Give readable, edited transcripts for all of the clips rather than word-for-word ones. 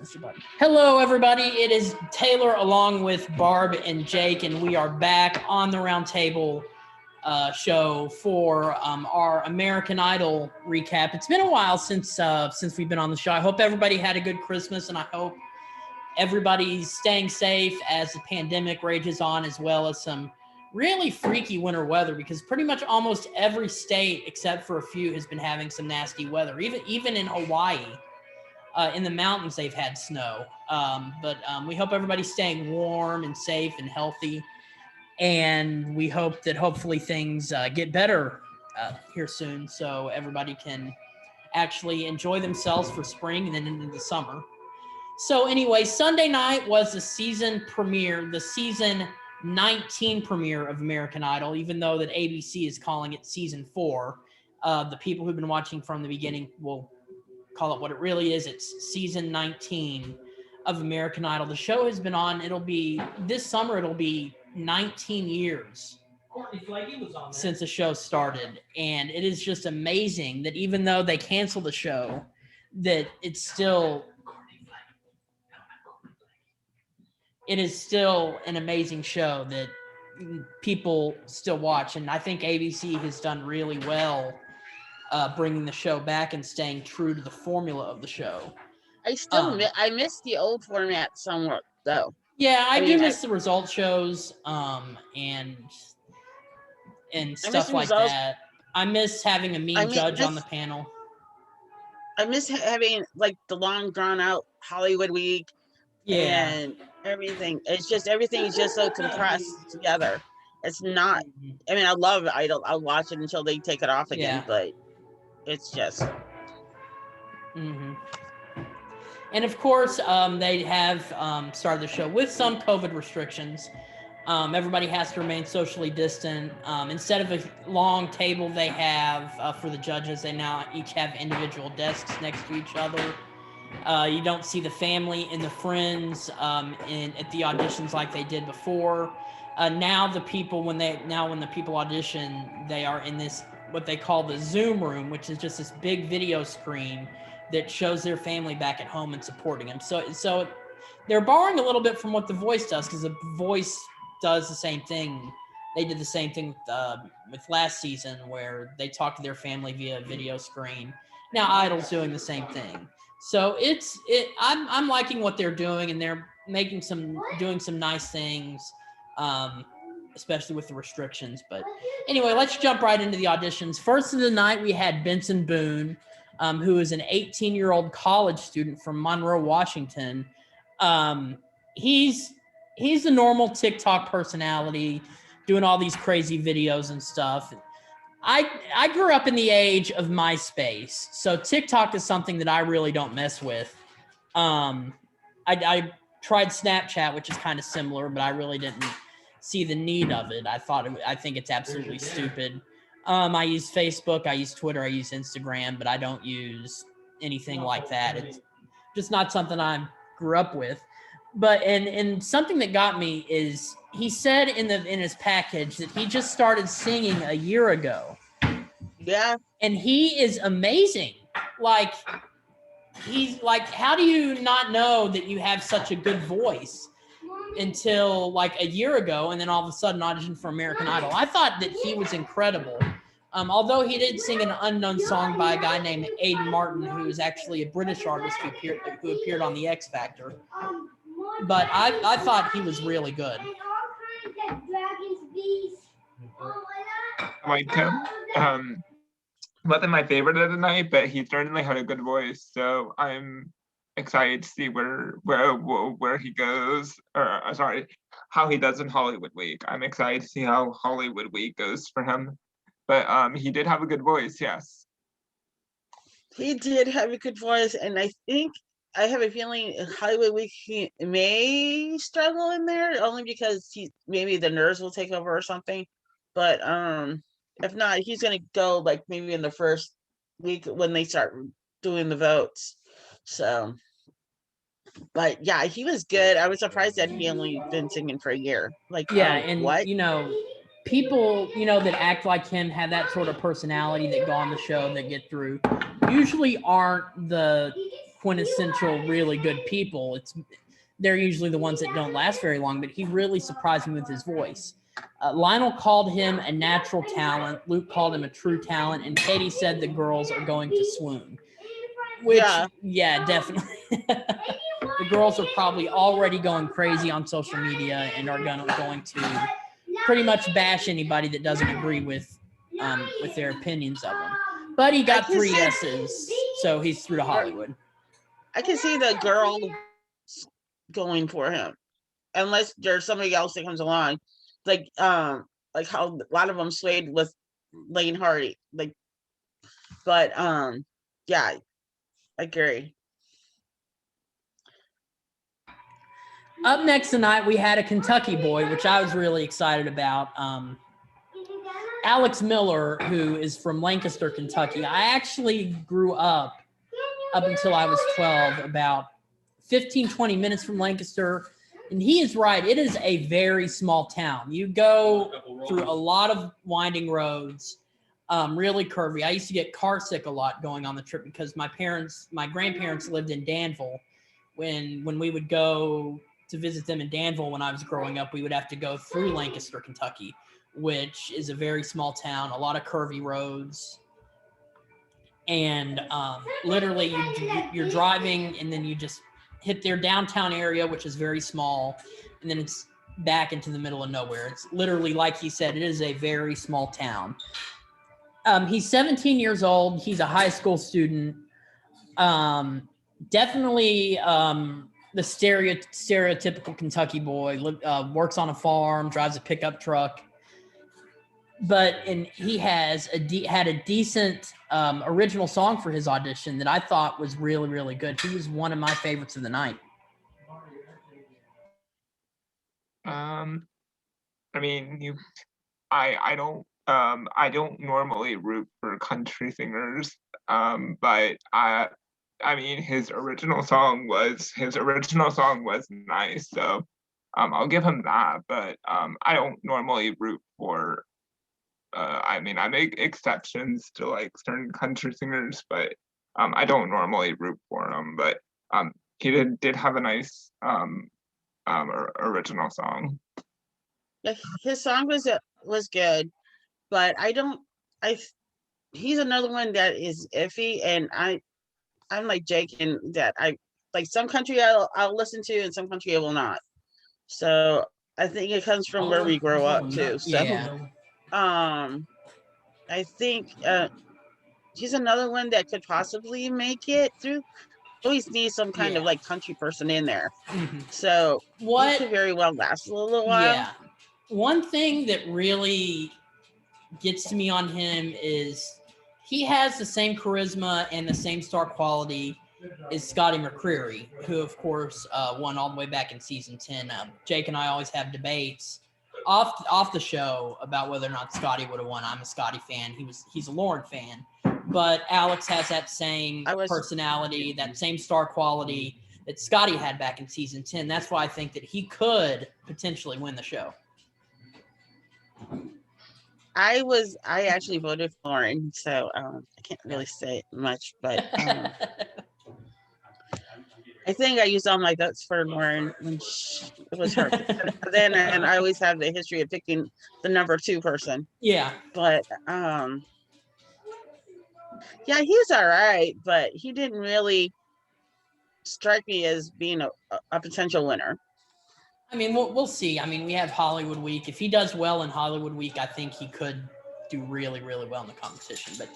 Mr. Button. Hello, everybody. It is Taylor along with Barb and Jake, and we are back on the Roundtable show for our American Idol recap. It's been a while since we've been on the show. I hope everybody had a good Christmas, and I hope everybody's staying safe as the pandemic rages on, as well as some really freaky winter weather, because pretty much almost every state except for a few has been having some nasty weather. Even in Hawaii, in the mountains, they've had snow. But we hope everybody's staying warm and safe and healthy, and we hope that hopefully things get better here soon, so everybody can actually enjoy themselves for spring and then into the summer. So anyway, Sunday night was the season 19 premiere of American Idol, even though that ABC is calling it season 4. The people who've been watching from the beginning will call it what it really is. It's season 19 of American Idol. The show has been on, this summer, it'll be 19 years since the show started. And it is just amazing that even though they canceled the show, that it is still an amazing show that people still watch. And I think ABC has done really well bringing the show back and staying true to the formula of the show. I miss the old format somewhat, though. Yeah, I do miss the result shows and stuff like that. I miss having a mean judge on the panel. I miss having like the long drawn out Hollywood week. Yeah. And everything. It's just everything is just so compressed together. It's not. I mean, I love Idol. I'll watch it until they take it off again. But it's just. Mm-hmm. And of course, they have started the show with some COVID restrictions. Everybody has to remain socially distant. Instead of a long table they have for the judges, they now each have individual desks next to each other. You don't see the family and the friends at the auditions like they did before. Now the people, when the people audition, they are in this, what they call the Zoom room, which is just this big video screen that shows their family back at home and supporting them. So they're borrowing a little bit from what The Voice does, because The Voice does the same thing. They did the same thing with last season, where they talk to their family via video screen. Now Idol's doing the same thing. So I'm liking what they're doing, and they're doing some nice things, especially with the restrictions. But anyway, let's jump right into the auditions. First of the night, we had Benson Boone, who is an 18-year-old college student from Monroe, Washington. He's a normal TikTok personality, doing all these crazy videos and stuff. I grew up in the age of MySpace, so TikTok is something that I really don't mess with. I tried Snapchat, which is kind of similar, but I really didn't see the need of it. I think it's absolutely stupid. I use Facebook, I use Twitter, I use Instagram, but I don't use anything like that. It's just not something I grew up with. But and something that got me is he said in his package that he just started singing a year ago. Yeah. And he is amazing. Like, he's like, how do you not know that you have such a good voice until like a year ago, and then all of a sudden audition for American Idol? I thought that he was incredible. Although he did sing an unknown song by a guy named Aidan Martin, who is actually a British artist who appeared on the X Factor. But I thought he was really good. Like him. Wasn't my favorite of the night, but he certainly had a good voice. So I'm excited to see where he goes, how he does in Hollywood Week. I'm excited to see how Hollywood Week goes for him. But he did have a good voice, yes. He did have a good voice, and I have a feeling Hollywood Week he may struggle in there, only because maybe the nerves will take over or something. But if not, he's going to go like maybe in the first week when they start doing the votes. So, but yeah, he was good. I was surprised that he only been singing for a year. Like, yeah, and what? People, that act like him, have that sort of personality, that go on the show, that get through, usually aren't the quintessential really good people. They're usually the ones that don't last very long, but he really surprised me with his voice. Lionel called him a natural talent. Luke called him a true talent. And Katie said the girls are going to swoon. Which, yeah definitely. The girls are probably already going crazy on social media and are going to pretty much bash anybody that doesn't agree with their opinions of him. But he got 3 yeses, so he's through to Hollywood. I can see the girl going for him, unless there's somebody else that comes along, like how a lot of them swayed with Lane Hardy, but yeah, I agree. Up next tonight, we had a Kentucky boy, which I was really excited about. Alex Miller, who is from Lancaster, Kentucky. I actually grew up until I was 12, about 15, 20 minutes from Lancaster. And he is right. It is a very small town. You go through a lot of winding roads, really curvy. I used to get car sick a lot going on the trip because my grandparents lived in Danville. When we would go to visit them in Danville when I was growing up, we would have to go through Lancaster, Kentucky, which is a very small town, a lot of curvy roads. And literally you're driving and then you just hit their downtown area, which is very small, and then it's back into the middle of nowhere. It's literally, like he said, it is a very small town. He's 17 years old. He's a high school student. Definitely the stereotypical Kentucky boy. Works on a farm, drives a pickup truck. And he has had a decent original song for his audition that I thought was really, really good. He was one of my favorites of the night. I mean, I don't normally root for country singers, but I mean his original song was nice, so I'll give him that. But I don't normally root for. I mean, I make exceptions to like certain country singers, but I don't normally root for them. But he did have a nice original song. Yeah, his song was good, but he's another one that is iffy, and I'm like Jake in that I like some country I'll listen to and some country I will not. So I think it comes from where we grow up too. So Yeah. I think he's another one that could possibly make it through. Always need some kind of like country person in there. Mm-hmm. So he could very well last a little while. Yeah. One thing that really gets to me on him is he has the same charisma and the same star quality as Scotty McCreery, who of course won all the way back in season 10. Jake and I always have debates off the show about whether or not Scotty would have won. I'm a Scotty fan. He's a Lauren fan. But Alex has that same personality, that same star quality that Scotty had back in season 10. That's why I think that he could potentially win the show. I actually voted for Lauren, so I can't really say much, but I think I used all my votes for Lauren when it was her. And I always have the history of picking the number 2 person. Yeah. But yeah, he's all right, but he didn't really strike me as being a potential winner. I mean, we'll see. I mean, we have Hollywood Week. If he does well in Hollywood Week, I think he could do really, really well in the competition. But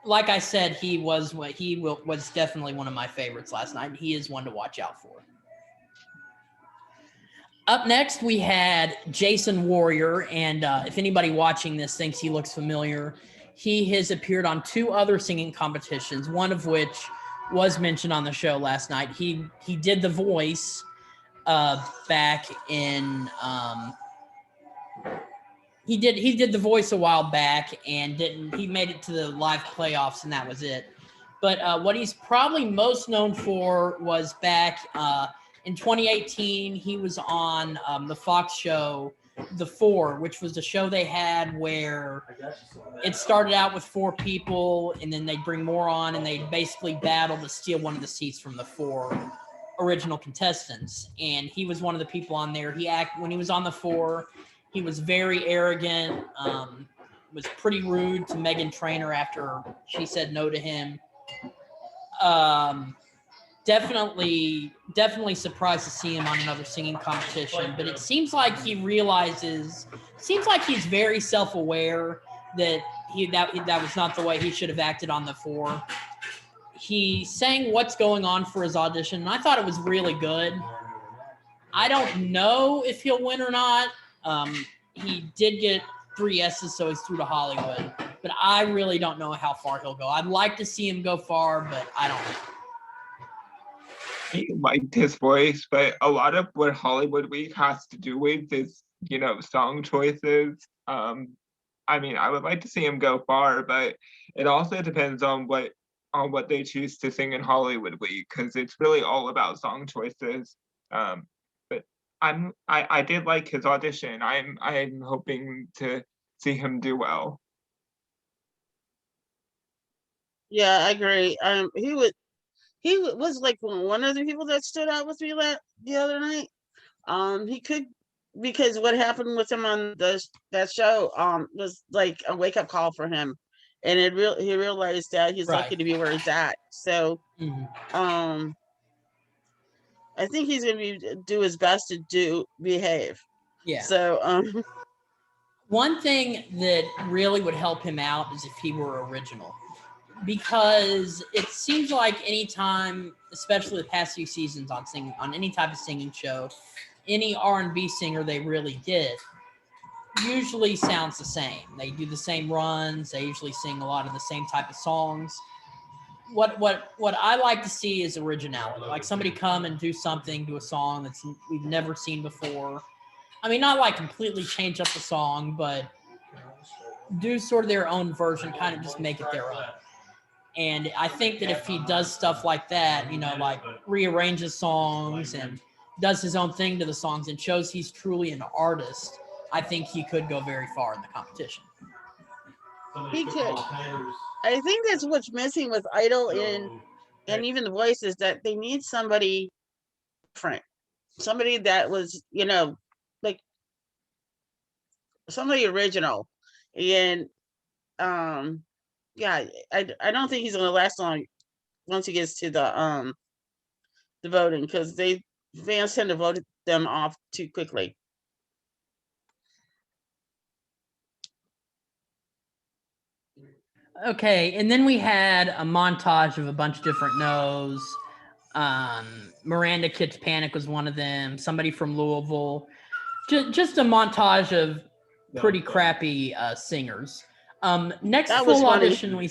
like I said, he was definitely one of my favorites last night. He is one to watch out for. Up next, we had Jason Warrior, and if anybody watching this thinks he looks familiar, he has appeared on 2 other singing competitions, one of which was mentioned on the show last night. He did The Voice back in he did The Voice a while back and he made it to the live playoffs and that was it. But what he's probably most known for was back in 2018 he was on the Fox show The Four, which was the show they had where it started out with 4 people, and then they'd bring more on, and they'd basically battle to steal one of the seats from the 4 original contestants. And he was one of the people on there. When he was on The Four, he was very arrogant, was pretty rude to Meghan Trainor after she said no to him. Definitely surprised to see him on another singing competition, but it seems like he's very self-aware that that was not the way he should have acted on The Four. He sang What's Going On for his audition, and I thought it was really good. I don't know if he'll win or not. He did get 3 yeses, so he's through to Hollywood, but I really don't know how far he'll go. I'd like to see him go far, but I don't know. I liked his voice, but a lot of what Hollywood Week has to do with is, song choices. I would like to see him go far, but it also depends on what they choose to sing in Hollywood Week, because it's really all about song choices. But I did like his audition. I'm hoping to see him do well. Yeah, I agree. He was like one of the people that stood out with me the other night. He could, because what happened with him on that show was like a wake up call for him, and he realized that he's lucky to be where he's at. So, I think he's gonna do his best to behave. Yeah. So, one thing that really would help him out is if he were original. Because it seems like anytime, especially the past few seasons on any type of singing show, any R&B singer they really get usually sounds the same. They do the same runs. They usually sing a lot of the same type of songs. What I like to see is originality. Like somebody come and do a song that we've never seen before. I mean, not like completely change up the song, but do sort of their own version, kind of just make it their own. And I think that if he does stuff like that, like rearranges songs and does his own thing to the songs and shows he's truly an artist, I think he could go very far in the competition. He could. I think that's what's missing with Idol and even The Voice is that they need somebody different. Somebody that was, like somebody original. And yeah, I don't think he's gonna last long once he gets to the voting, because fans tend to vote them off too quickly. Okay, and then we had a montage of a bunch of different no's. Miranda Kids Panic was one of them. Somebody from Louisville. Just a montage of pretty crappy singers. Next full audition we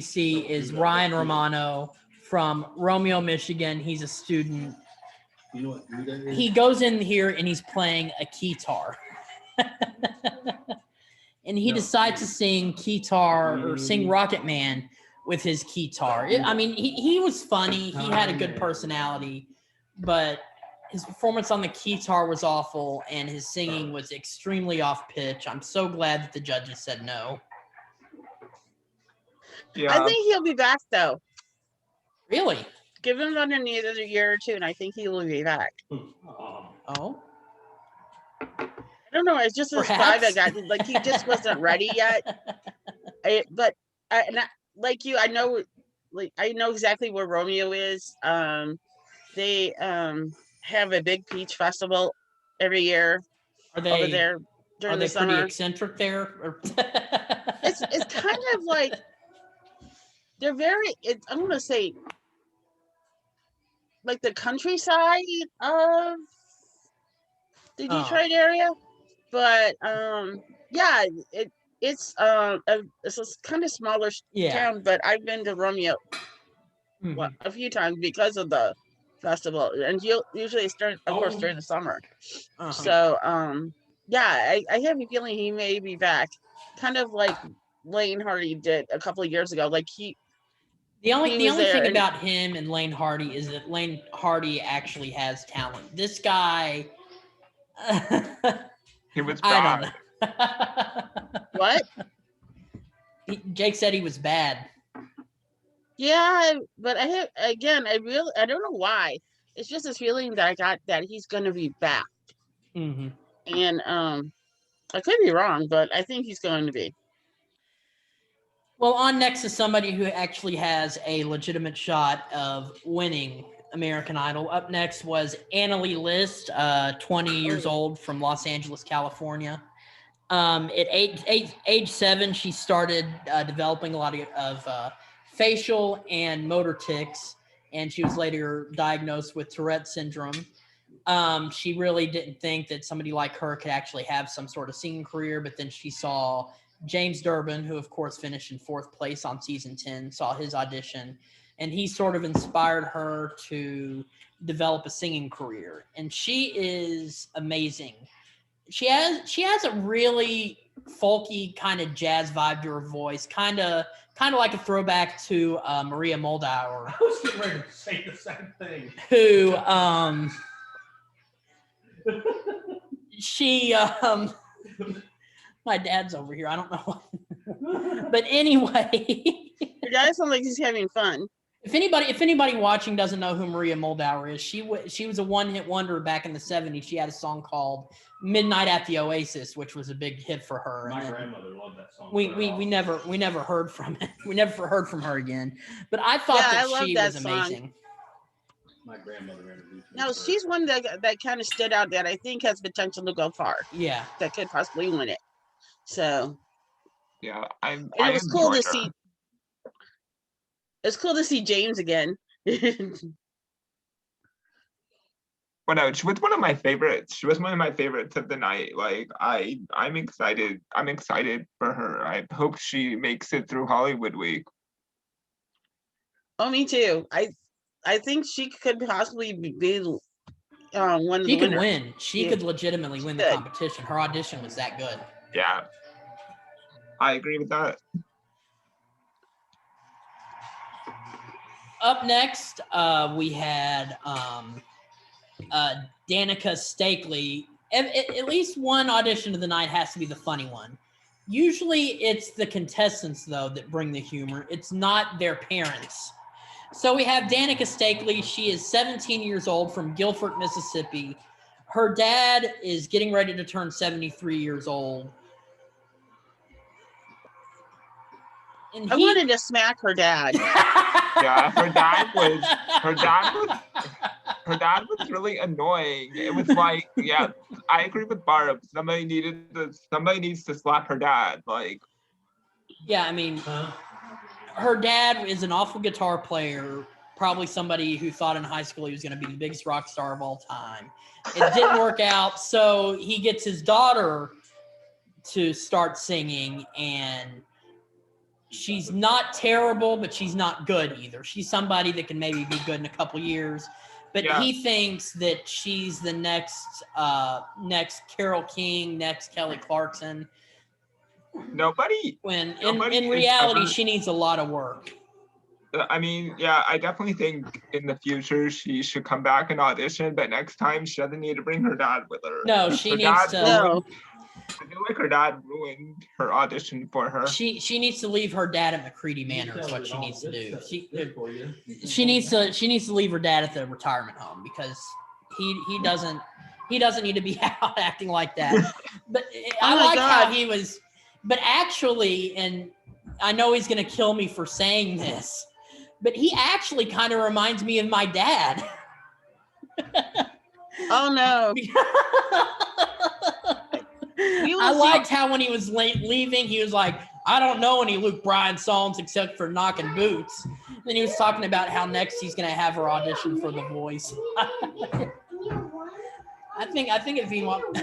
see is Ryan Romano from Romeo, Michigan. He's a student. He goes in here and he's playing a keytar. And he decides to sing keytar or sing Rocket Man with his keytar. He was funny. He had a good personality, but his performance on the keytar was awful, and his singing was extremely off pitch. I'm so glad that the judges said no. Yeah. I think he'll be back though. Really? Give him underneath a year or two, and I think he will be back. Oh. I don't know. It's just this vibe I got. Like he just wasn't ready yet. I know exactly where Romeo is. They have a big beach festival every year. Are they over there during the summer? Pretty eccentric there? It's kind of like they're very. I'm gonna say like the countryside of the Detroit area, but yeah, it's a kind of smaller town. But I've been to Romeo a few times because of the festival, and usually it's during the summer. So yeah, I have a feeling he may be back, kind of like Lane Hardy did a couple of years ago. Like the only thing about him and Lane Hardy is that Lane Hardy actually has talent. This guy He was I bad. don't know. What? Jake said he was bad. Yeah, but I don't know why. It's just this feeling that I got that he's gonna be back. Mm-hmm. And I could be wrong, but I think he's going to be. Well, on next is somebody who actually has a legitimate shot of winning American Idol. Up next was Annalie List, 20 years old from Los Angeles, California. At age 7, she started developing a lot of facial and motor tics, and she was later diagnosed with Tourette syndrome. She really didn't think that somebody like her could actually have some sort of singing career, but then she saw James Durbin, who of course finished in 4th place on season 10, saw his audition, and he sort of inspired her to develop a singing career. And she is amazing. She has a really folky kind of jazz vibe to her voice, kind of like a throwback to Maria Moldauer. I was getting ready to say the same thing. Who she my dad's over here. I don't know why. But anyway, The guy sounds like he's having fun. if anybody watching doesn't know who Maria Moldauer is, she was a one-hit wonder back in the 70s. She had a song called Midnight at the Oasis, which was a big hit for her. My And then grandmother loved that song. we never heard from it. We never heard from her again. But I thought Yeah, I love she that was song. amazing. My grandmother introduced me. Now to her. she's one that kind of stood out that I think has potential to go far. Yeah. That could possibly win it. So Yeah, and it was cool to enjoyed her. see. It's cool to see James again. Well, no, she was one of my favorites. She was one of my favorites of the night. Like I'm excited. I'm excited for her. I hope she makes it through Hollywood Week. Oh, me too. I think she could possibly be one of She the could winners. win. She Yeah. could legitimately win the Good. competition. Her audition was that good. Yeah, I agree with that. Up next, we had Danica Stakely. At least one audition of the night has to be the funny one. Usually it's the contestants, though, that bring the humor. It's not their parents. So we have Danica Stakely. She is 17 years old from Guilford, Mississippi. Her dad is getting ready to turn 73 years old. And I wanted to smack her dad. Yeah, her dad was really annoying. It was like, yeah, I agree with Barb. Somebody needs to slap her dad. Like, Yeah, I mean, her dad is an awful guitar player, probably somebody who thought in high school he was going to be the biggest rock star of all time. It didn't work out, so he gets his daughter to start singing, and she's not terrible, but she's not good either. She's somebody that can maybe be good in a couple years, but Yeah. he thinks that she's the next Carole King, next Kelly Clarkson. nobody When Nobody in is reality, ever- she needs a lot of work. I mean, yeah, I definitely think in the future she should come back and audition, but next time she doesn't need to bring her dad with her. No, she Her needs dad to. ruined- I feel like her dad ruined her audition for her. She needs to leave her dad at McCready Manor. Is what she needs to do. She needs to leave her dad at the retirement home because he doesn't need to be out acting like that. But I my like how God. he was. But actually, and I know he's going to kill me for saying this, but he actually kind of reminds me of my dad. Oh no. I liked how when he was leaving, he was like, I don't know any Luke Bryan songs except for Knocking Boots. Then he was talking about how next he's going to have her audition for The Voice. I think if he wants...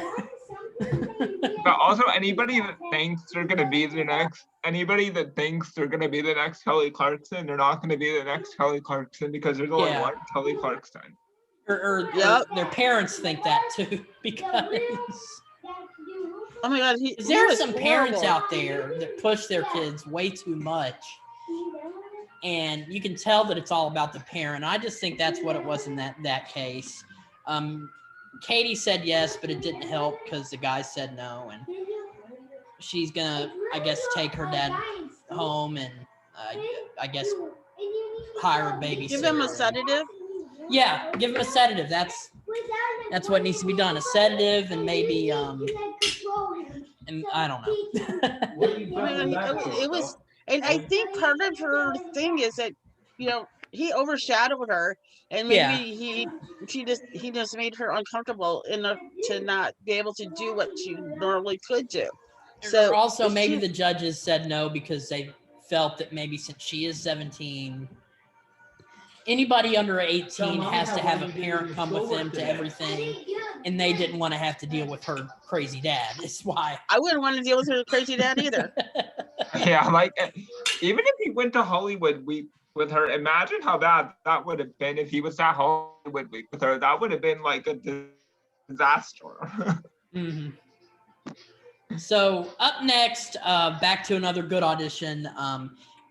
But also anybody that thinks they're gonna be the next Kelly Clarkson, they're not gonna be the next Kelly Clarkson because there's only Yeah. one Kelly Clarkson. or Yep. their parents think that too, because Oh my God. there are some parents out there that push their kids way too much. And you can tell that it's all about the parent. I just think that's what it was in that case. Katie said yes, but it didn't help because the guy said no, and she's gonna, I guess, take her dad home and I guess hire a babysitter. Give him a sedative. Yeah, give him a sedative. That's what needs to be done. A sedative and maybe and I don't know. What are you I jumping mean, back it for, was, Phil? and I think part of her thing is that, he overshadowed her, and Yeah. maybe he just made her uncomfortable enough to not be able to do what she normally could do. So Or also if maybe she- the judges said no because they felt that maybe since she is 17, anybody under 18 has to have a parent come with them to everything, and they didn't want to have to deal with her crazy dad. That's why. I wouldn't want to deal with her crazy dad either. Yeah, like even if he went to Hollywood Week with her, imagine how bad that would have been if he was at Hollywood Week with her. That would have been like a disaster. Mm-hmm. So up next, back to another good audition.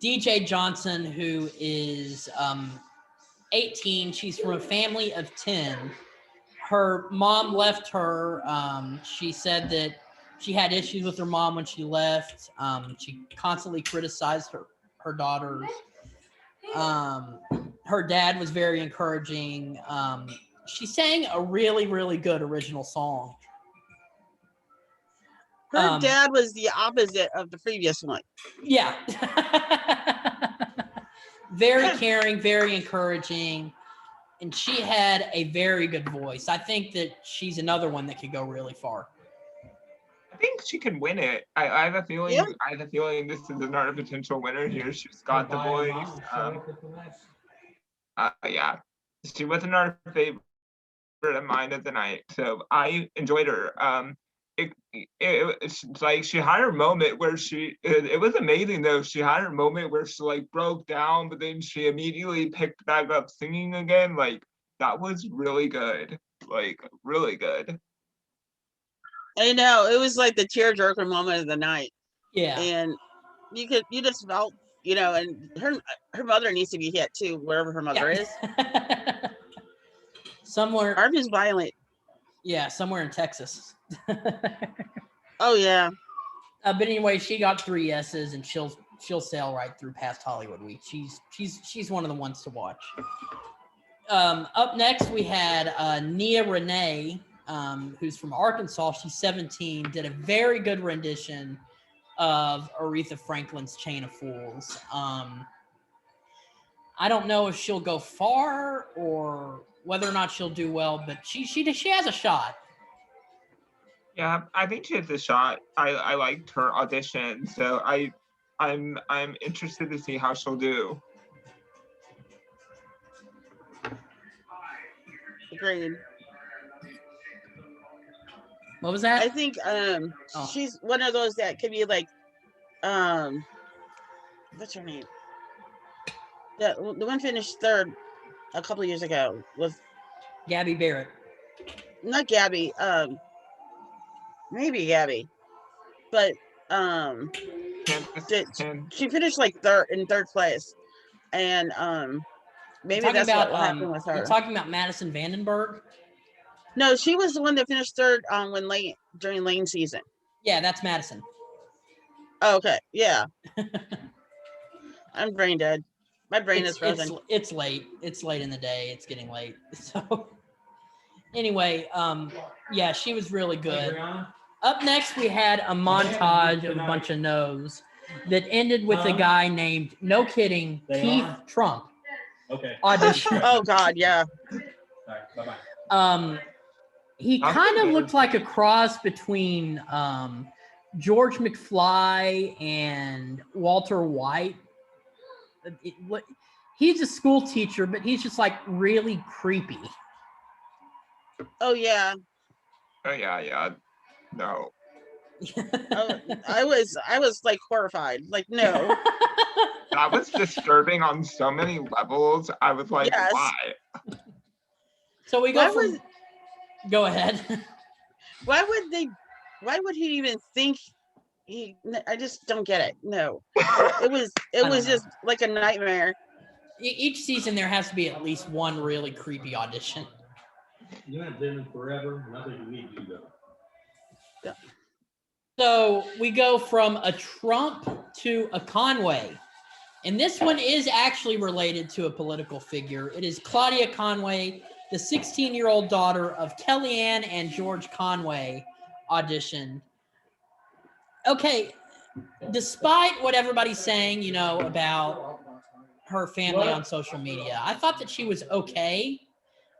DJ Johnson, who is 18. She's from a family of 10. Her mom left her. She said that she had issues with her mom when she left. She constantly criticized her daughters. Her dad was very encouraging. She sang a really, really good original song. Her dad was the opposite of the previous one. Yeah. Very caring, very encouraging. And she had a very good voice. I think that she's another one that could go really far. I think she could win it. I have a feeling. Yeah. I have a feeling this is another potential winner here. She's got the voice. Yeah, she was another favorite of mine of the night. So I enjoyed her. It's like she had her moment where it was amazing though. She had her moment where she like broke down, but then she immediately picked back up singing again. Like that was really good. Like really good. I know, it was like the tearjerker moment of the night. Yeah. And you just felt, and her mother needs to be hit too, wherever her mother is. Somewhere. Barb is violent. Yeah, somewhere in Texas. Oh yeah. But anyway, she got 3 yeses, and she'll sail right through past Hollywood Week. She's one of the ones to watch. Up next, we had Nia Renee, who's from Arkansas. She's 17. Did a very good rendition of Aretha Franklin's "Chain of Fools." I don't know if she'll go far or whether or not she'll do well, but she has a shot. Yeah, I think she has a shot. I liked her audition, so I'm interested to see how she'll do. Agreed. What was that? I think she's one of those that could be like what's her name? The one finished third a couple of years ago was Gabby Barrett. not Gabby, maybe Gabby, but she finished like in third place, and maybe that's what happened with her. You're talking about Madison Vandenberg? No, she was the one that finished third during Lane season. Yeah, that's Madison. Oh, okay, yeah. I'm brain dead. My brain is frozen. It's late. It's late in the day. It's getting late. So anyway, yeah, she was really good. Up next, we had a montage of a bunch of no's that ended with a guy named, no kidding, Keith Trump. Okay. Audition. Oh God, yeah. All right, bye-bye. He kind of looked like a cross between George McFly and Walter White. He's a school teacher, but he's just like really creepy. Oh yeah. Oh yeah. No. I was like horrified. Like no. That was disturbing on so many levels. I was like, Yes. why? So we go go ahead. Why would he even think I just don't get it. No. It was just like a nightmare. Each season there has to be at least one really creepy audition. You have been forever, and I think you need to go. So we go from a Trump to a Conway. And this one is actually related to a political figure. It is Claudia Conway, the 16-year-old daughter of Kellyanne and George Conway, auditioned. Okay, despite what everybody's saying, you know, about her family on social media, I thought that she was okay.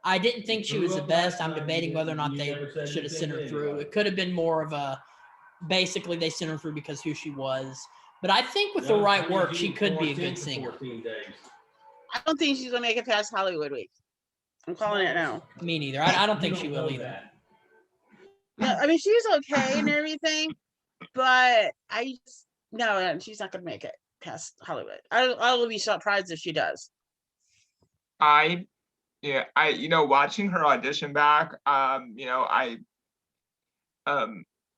I didn't think she was the best. I'm debating whether or not they should have sent her through. It could have been more of a, basically they sent her through because who she was. But I think with the right work, she could be a good singer. I don't think she's gonna make it past Hollywood Week. I'm calling it now. Me neither. I don't think she will either. No, I mean she's okay and everything, but no, she's not gonna make it past Hollywood. I will be surprised if she does. Watching her audition back,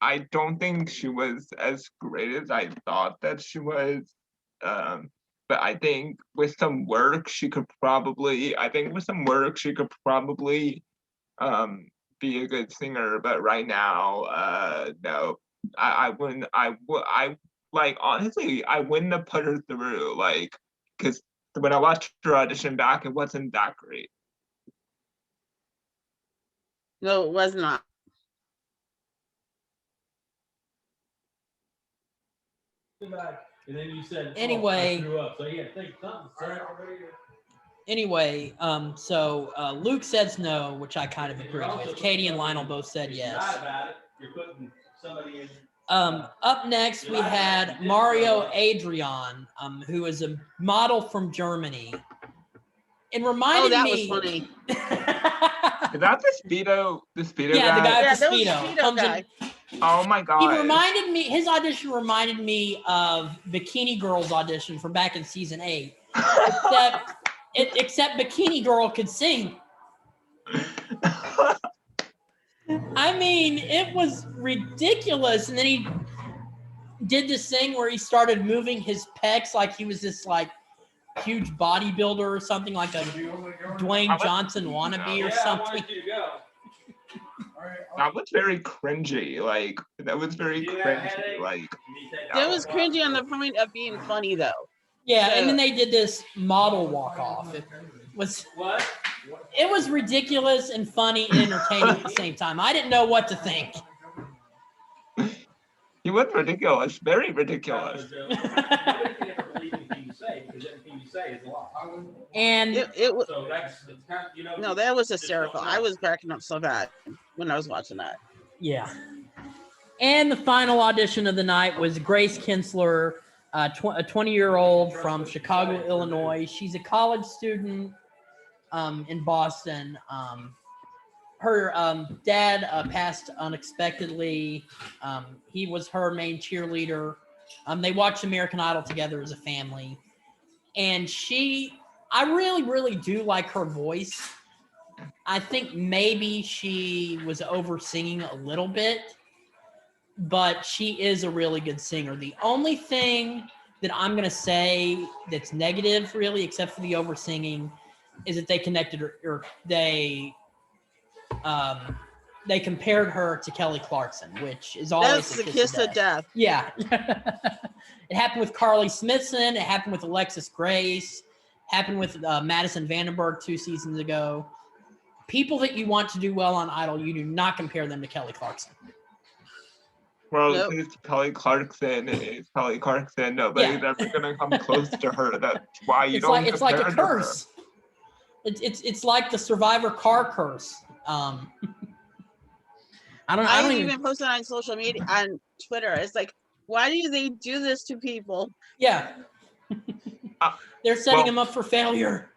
I don't think she was as great as I thought that she was. But I think with some work, she could probably be a good singer. But right now, no, I wouldn't. Honestly, I wouldn't have put her through. Because when I watched her audition back, it wasn't that great. No, it was not. And then you said, anyway, I screw up. So yeah, think something. Anyway, so Luke says no, which I kind of agree with. Katie and Lionel both said yes. You're putting somebody in. Up next, we had Mario Adrian, who is a model from Germany. And reminded me. Oh, that was funny. Is that the Speedo? Yeah, guy? the guy with the Speedo Speedo. guy. Oh my god. He reminded me, his audition reminded me of Bikini Girl's audition from back in season 8. Except Bikini Girl could sing. I mean, it was ridiculous. And then he did this thing where he started moving his pecs like he was this huge bodybuilder or something, like a Dwayne Johnson wannabe or something. That was very cringy. That was very cringy. That was cringy on the point of being funny, though. Yeah, and then they did this model walk off. It was what? It was ridiculous and funny and entertaining at the same time. I didn't know what to think. He was ridiculous, very ridiculous. And it was no, that was hysterical. I was cracking up so bad when I was watching that. Yeah. And the final audition of the night was Grace Kinsler, a 20-year-old from Chicago, Illinois. She's a college student in Boston. Her dad passed unexpectedly. He was her main cheerleader. They watched American Idol together as a family. And I really, really do like her voice. I think maybe she was over singing a little bit, but she is a really good singer. The only thing that I'm going to say that's negative, really, except for the over singing, is that they connected her, or they compared her to Kelly Clarkson, which is always that's the kiss of death. Yeah. It happened with Carly Smithson. It happened with Alexis Grace. Happened with Madison Vandenberg 2 seasons ago. People that you want to do well on Idol, you do not compare them to Kelly Clarkson. Well, Nope. it's Kelly Clarkson. It's Kelly Clarkson. Nobody's ever gonna come close to her. That's why you don't. It's like a curse. It's like the Survivor car curse. I don't even post it on social media, on Twitter. It's like, why do they do this to people? Yeah. They're setting them up for failure.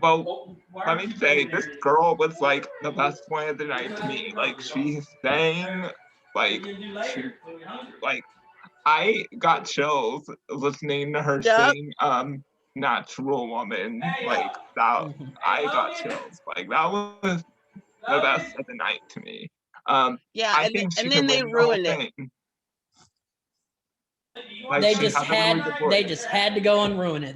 Well, let me say, this girl was the best one of the night to me. She sang, I got chills listening to her sing Natural Woman. That, I got chills. That was the best of the night to me. Yeah, and then they ruined it. They just had to go and ruin it.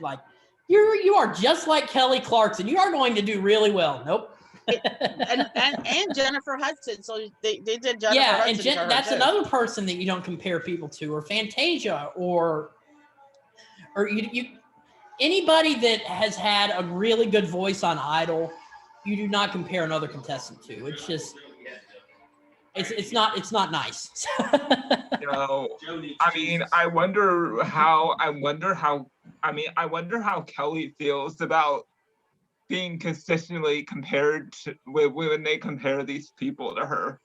You are just like Kelly Clarkson. You are going to do really well. Nope. and Jennifer Hudson. So they did Jennifer Yeah, and Hudson for her that's too. another person that you don't compare people to, or Fantasia, or you anybody that has had a really good voice on Idol, you do not compare another contestant to. It's just it's not nice. You know, I wonder how Kelly feels about being consistently compared to when they compare these people to her.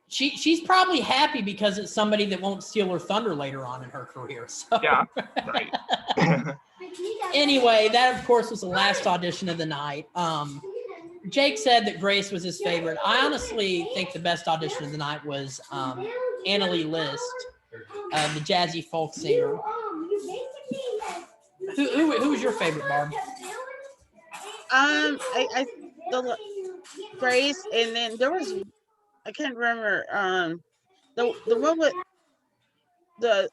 She's probably happy because it's somebody that won't steal her thunder later on in her career. So Yeah, right. Anyway, that of course was the last audition of the night. Jake said that Grace was his favorite. I honestly think the best audition of the night was Annalie List, the jazzy folk singer. Who was your favorite, Barb? I the Grace, and then there was, I can't remember, the one with the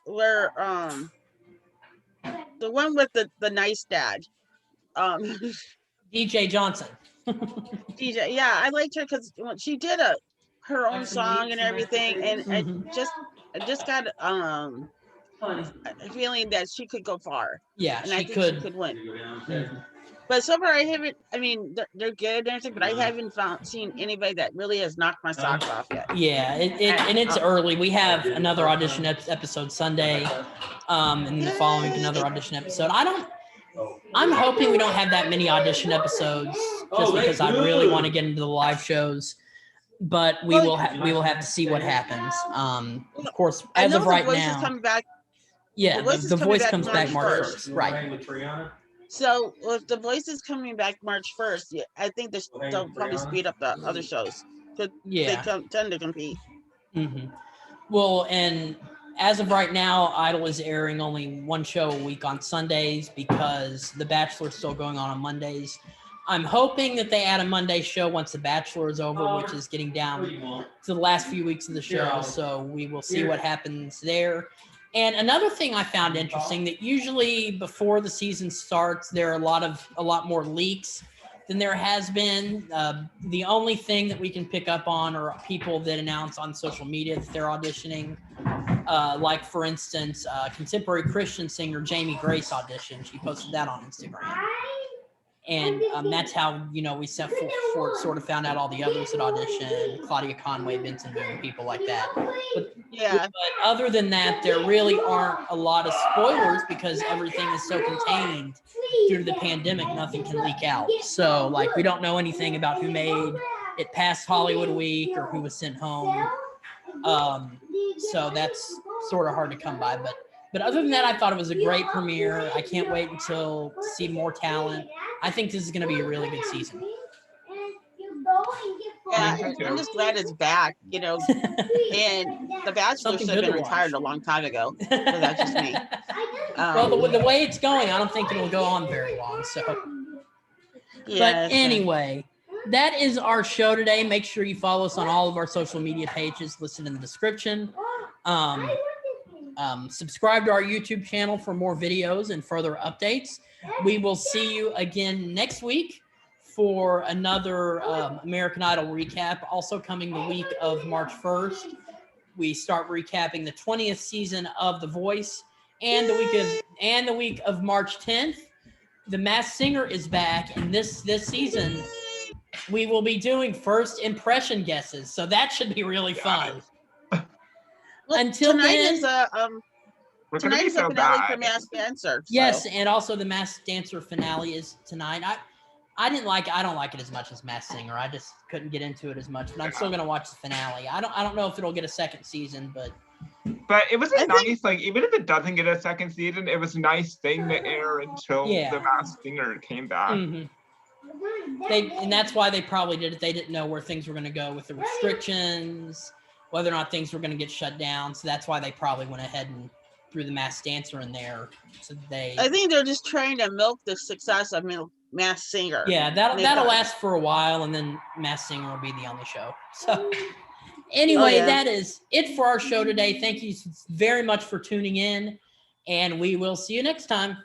one with the nice dad, DJ Johnson. DJ. Yeah, I liked her because she did her own song and everything, and I just got a feeling that she could go far. Yeah, and she I think could. she could win. But so far, I haven't. I mean, they're good and everything, but I haven't seen anybody that really has knocked my socks off yet. Yeah, and it's early. We have another audition episode Sunday, and the following week another audition episode. I'm hoping we don't have that many audition episodes, just because I really want to get into the live shows. But we will have to see what happens. Of course, as of right now, coming back. Yeah, the Voice comes back March 1st, right? So if The Voice is coming back March 1st, yeah, I think they'll probably speed up the other shows because they tend to compete. Mm-hmm. Well, and as of right now, Idol is airing only one show a week on Sundays because The Bachelor is still going on Mondays. I'm hoping that they add a Monday show once The Bachelor is over, which is getting down to the last few weeks of the show. So we will see what happens there. And another thing I found interesting, that usually before the season starts, there are a lot more leaks than there has been. The only thing that we can pick up on are people that announce on social media that they're auditioning. Like, for instance, contemporary Christian singer Jamie Grace auditioned. She posted that on Instagram. And that's how, we sort of found out all the others that auditioned, Claudia Conway, Benson Boone, people like that. But other than that, there really aren't a lot of spoilers because everything is so contained due to the pandemic. Nothing can leak out. So, we don't know anything about who made it past Hollywood Week or who was sent home. So that's sort of hard to come by. But other than that, I thought it was a great premiere. I can't wait to see more talent. I think this is going to be a really good season. Yeah, I'm just glad it's back, and The Bachelor should have been retired a long time ago. But that's just me. Well, the way it's going, I don't think it will go on very long. So, but anyway, that is our show today. Make sure you follow us on all of our social media pages listed in the description. Subscribe to our YouTube channel for more videos and further updates. We will see you again next week for another American Idol recap. Also coming the week of March 1st, we start recapping the 20th season of The Voice, and the week of March 10th, The Masked Singer is back, and this season we will be doing first impression guesses. So that should be really fun. Until then, tonight is a finale for Masked Dancer. Yes, and also the Masked Dancer finale is tonight. I don't like it as much as Masked Singer. I just couldn't get into it as much, but I'm still gonna watch the finale. I don't know if it'll get a second season, but it was even if it doesn't get a second season, it was a nice thing to air until the Masked Singer came back. Mm-hmm. And that's why they probably did it. They didn't know where things were going to go with the restrictions, whether or not things were going to get shut down. So that's why they probably went ahead and threw the Masked Dancer in there. So I think they're just trying to milk the success of Masked Singer. Yeah, that'll last for a while, and then Masked Singer will be the only show. So anyway, that is it for our show today. Thank you very much for tuning in, and we will see you next time.